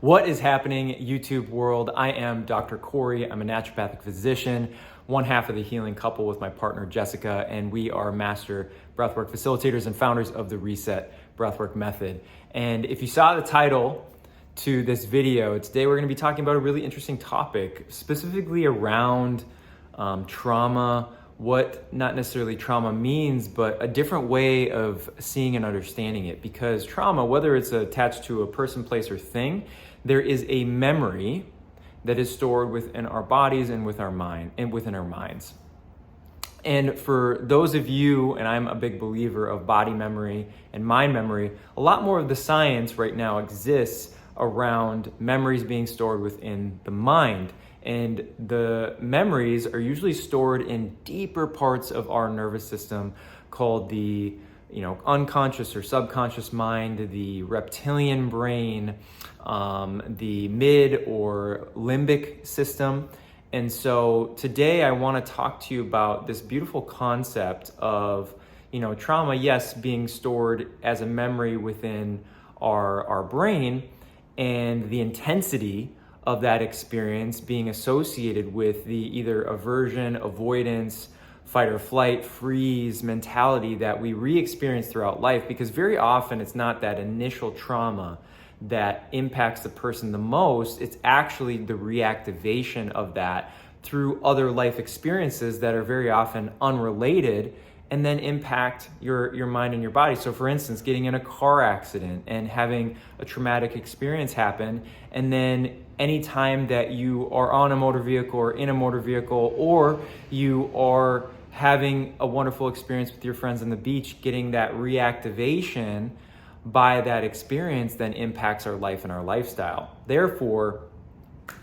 What is happening, YouTube world? I am Dr. Corey. I'm a naturopathic physician, one half of the healing couple with my partner Jessica, and we are master breathwork facilitators and founders of the Reset Breathwork Method. And if you saw the title to this video, today we're going to be talking about a really interesting topic, specifically around trauma, what not necessarily trauma means, but a different way of seeing and understanding it. Because trauma, whether it's attached to a person, place, or thing, there is a memory that is stored within our bodies and with our mind and within our minds. And for those of you, and I'm a big believer of body memory and mind memory, a lot more of the science right now exists around memories being stored within the mind. And the memories are usually stored in deeper parts of our nervous system called the unconscious or subconscious mind, the reptilian brain, the mid or limbic system. And so today I want to talk to you about this beautiful concept of, trauma, yes, being stored as a memory within our brain, and the intensity of that experience being associated with the either aversion, avoidance, fight or flight, freeze mentality that we re-experience throughout life. Because very often it's not that initial trauma that impacts the person the most, it's actually the reactivation of that through other life experiences that are very often unrelated and then impact your mind and your body. So for instance, getting in a car accident and having a traumatic experience happen, and then anytime that you are on a motor vehicle or in a motor vehicle, or you are having a wonderful experience with your friends on the beach, getting that reactivation by that experience then impacts our life and our lifestyle, therefore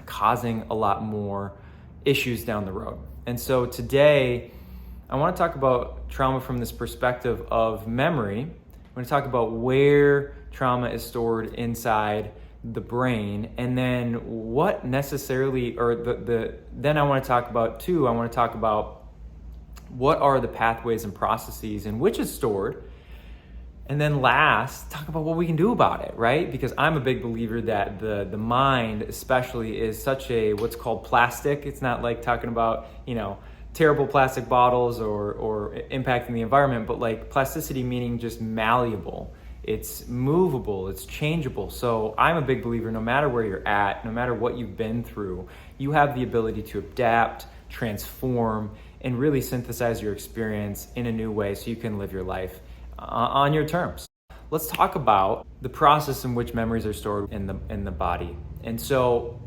causing a lot more issues down the road. And so today, I want to talk about trauma from this perspective of memory. I'm going to talk about where trauma is stored inside the brain, and then what necessarily, or then I want to talk about what are the pathways and processes in which it's stored, and then last, talk about what we can do about it, right? Because I'm a big believer that the mind especially is such a, what's called plastic. It's not like talking about, terrible plastic bottles or impacting the environment, but like plasticity meaning just malleable. It's movable, it's changeable. So I'm a big believer, no matter where you're at, no matter what you've been through, you have the ability to adapt, transform, and really synthesize your experience in a new way so you can live your life on your terms. Let's talk about the process in which memories are stored in the body. And so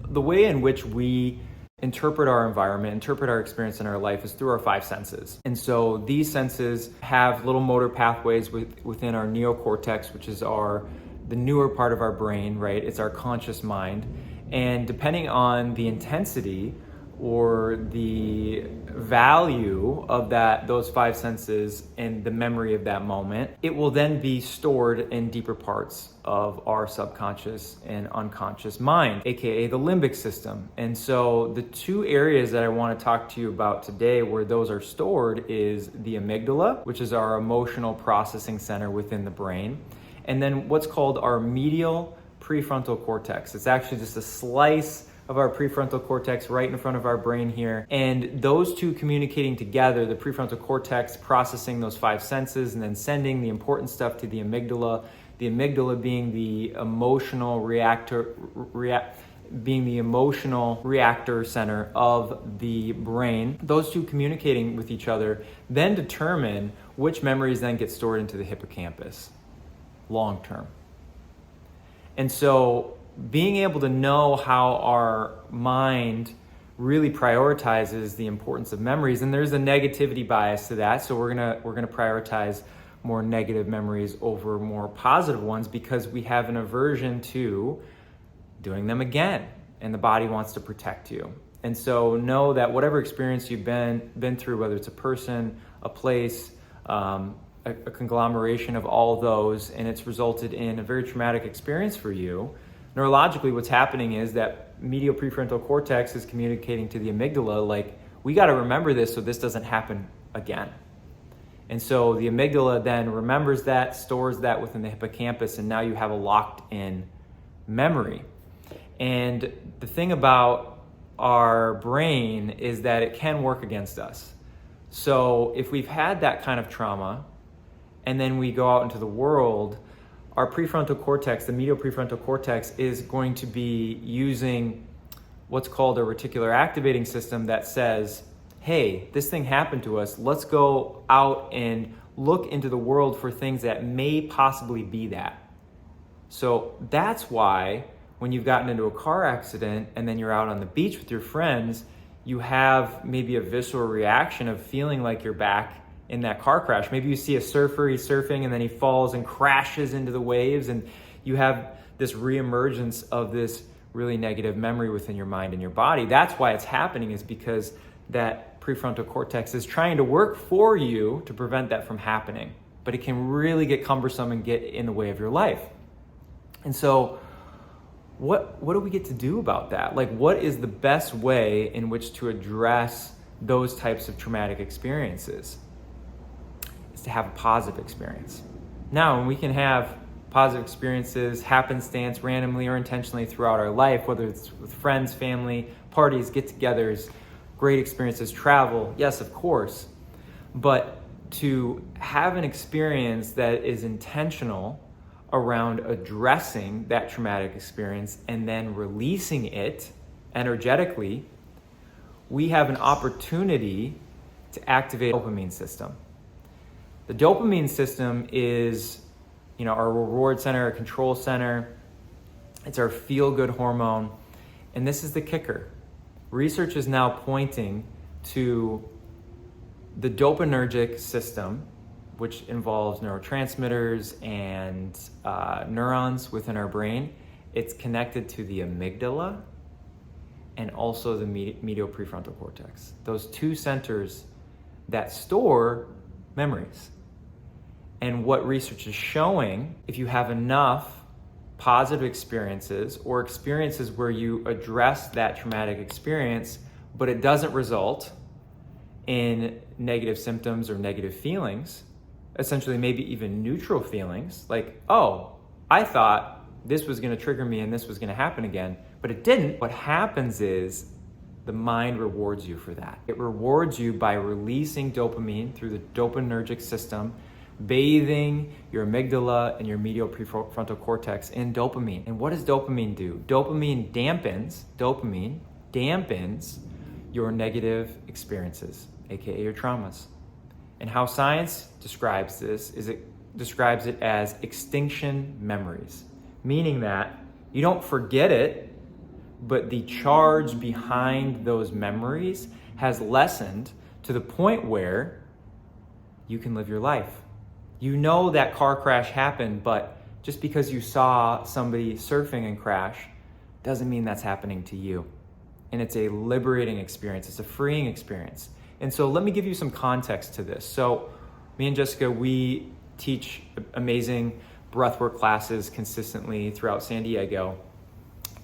the way in which we interpret our environment, interpret our experience in our life is through our five senses. And so these senses have little motor pathways within our neocortex, which is the newer part of our brain, right? It's our conscious mind. And depending on the intensity or the value of those five senses and the memory of that moment, it will then be stored in deeper parts of our subconscious and unconscious mind, aka the limbic system. And so the two areas that I want to talk to you about today where those are stored is the amygdala, which is our emotional processing center within the brain, and then what's called our medial prefrontal cortex. It's actually just a slice of our prefrontal cortex right in front of our brain here. And those two communicating together, the prefrontal cortex processing those five senses and then sending the important stuff to the amygdala being the emotional reactor center of the brain. Those two communicating with each other then determine which memories then get stored into the hippocampus long term. And so being able to know how our mind really prioritizes the importance of memories, and there's a negativity bias to that, so we're gonna prioritize more negative memories over more positive ones because we have an aversion to doing them again, and the body wants to protect you. And so know that whatever experience you've been through, whether it's a person, a place, a conglomeration of all of those, and it's resulted in a very traumatic experience for you, neurologically, what's happening is that medial prefrontal cortex is communicating to the amygdala, like, we got to remember this so this doesn't happen again. And so the amygdala then remembers that, stores that within the hippocampus, and now you have a locked in memory. And the thing about our brain is that it can work against us. So if we've had that kind of trauma and then we go out into the world, our prefrontal cortex, the medial prefrontal cortex, is going to be using what's called a reticular activating system that says, hey, this thing happened to us. Let's go out and look into the world for things that may possibly be that. So that's why when you've gotten into a car accident and then you're out on the beach with your friends, you have maybe a visceral reaction of feeling like you're back in that car crash. Maybe you see a surfer, he's surfing, and then he falls and crashes into the waves, and you have this reemergence of this really negative memory within your mind and your body. That's why it's happening, is because that prefrontal cortex is trying to work for you to prevent that from happening. But it can really get cumbersome and get in the way of your life. And so what do we get to do about that? Like, what is the best way in which to address those types of traumatic experiences? Is to have a positive experience. Now, we can have positive experiences, happenstance, randomly or intentionally throughout our life, whether it's with friends, family, parties, get-togethers, great experiences, travel, yes, of course. But to have an experience that is intentional around addressing that traumatic experience and then releasing it energetically, we have an opportunity to activate the dopamine system. The dopamine system is, our reward center, our control center. It's our feel-good hormone. And this is the kicker. Research is now pointing to the dopaminergic system, which involves neurotransmitters and neurons within our brain. It's connected to the amygdala and also the medial prefrontal cortex. Those two centers that store memories. And what research is showing, if you have enough positive experiences or experiences where you address that traumatic experience, but it doesn't result in negative symptoms or negative feelings, essentially maybe even neutral feelings, like, oh, I thought this was going to trigger me and this was going to happen again, but it didn't. What happens is the mind rewards you for that. It rewards you by releasing dopamine through the dopaminergic system, bathing your amygdala and your medial prefrontal cortex in dopamine. And what does dopamine do? Dopamine dampens your negative experiences, aka your traumas. And how science describes this is it describes it as extinction memories, meaning that you don't forget it, but the charge behind those memories has lessened to the point where you can live your life. You know that car crash happened, but just because you saw somebody surfing and crash doesn't mean that's happening to you. And it's a liberating experience. It's a freeing experience. And so let me give you some context to this. So me and Jessica, we teach amazing breathwork classes consistently throughout San Diego.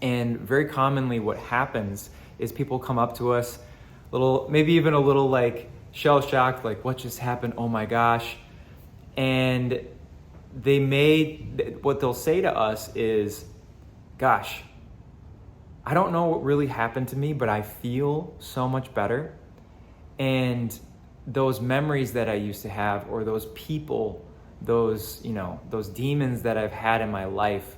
And very commonly what happens is people come up to us, maybe even a little like shell-shocked, like, what just happened? Oh my gosh. And what they'll say to us is, gosh, I don't know what really happened to me, but I feel so much better. And those memories that I used to have, or those people, those demons that I've had in my life,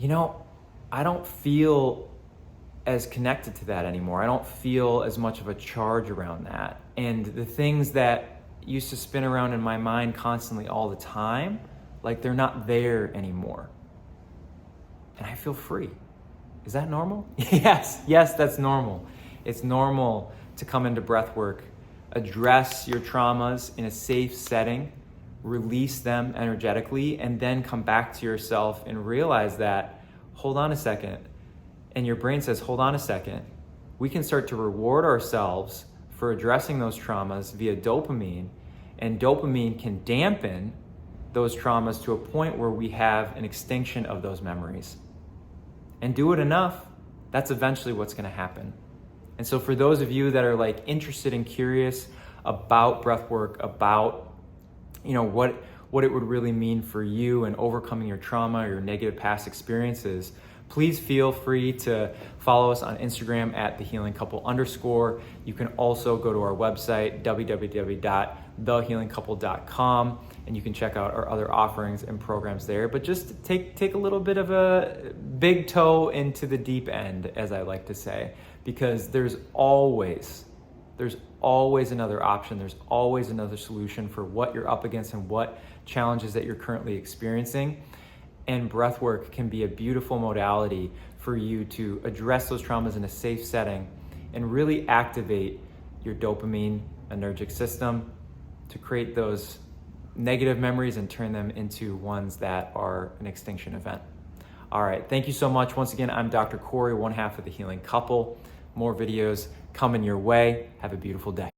I don't feel as connected to that anymore. I don't feel as much of a charge around that. And the things that used to spin around in my mind constantly all the time, like, they're not there anymore. And I feel free. Is that normal? Yes, that's normal. It's normal to come into breath work, address your traumas in a safe setting, release them energetically, and then come back to yourself and realize that, hold on a second. And your brain says, hold on a second. We can start to reward ourselves for addressing those traumas via dopamine, and dopamine can dampen those traumas to a point where we have an extinction of those memories. And do it enough, that's eventually what's going to happen. And so for those of you that are interested and curious about breathwork, about what what it would really mean for you in overcoming your trauma or your negative past experiences, please feel free to follow us on Instagram at @thehealingcouple_. You can also go to our website, www.thehealingcouple.com, and you can check out our other offerings and programs there. But just take a little bit of a big toe into the deep end, as I like to say, because there's always another option. There's always another solution for what you're up against and what challenges that you're currently experiencing. And breathwork can be a beautiful modality for you to address those traumas in a safe setting and really activate your dopaminergic system to create those negative memories and turn them into ones that are an extinction event. All right, thank you so much. Once again, I'm Dr. Corey, one half of The Healing Couple. More videos coming your way. Have a beautiful day.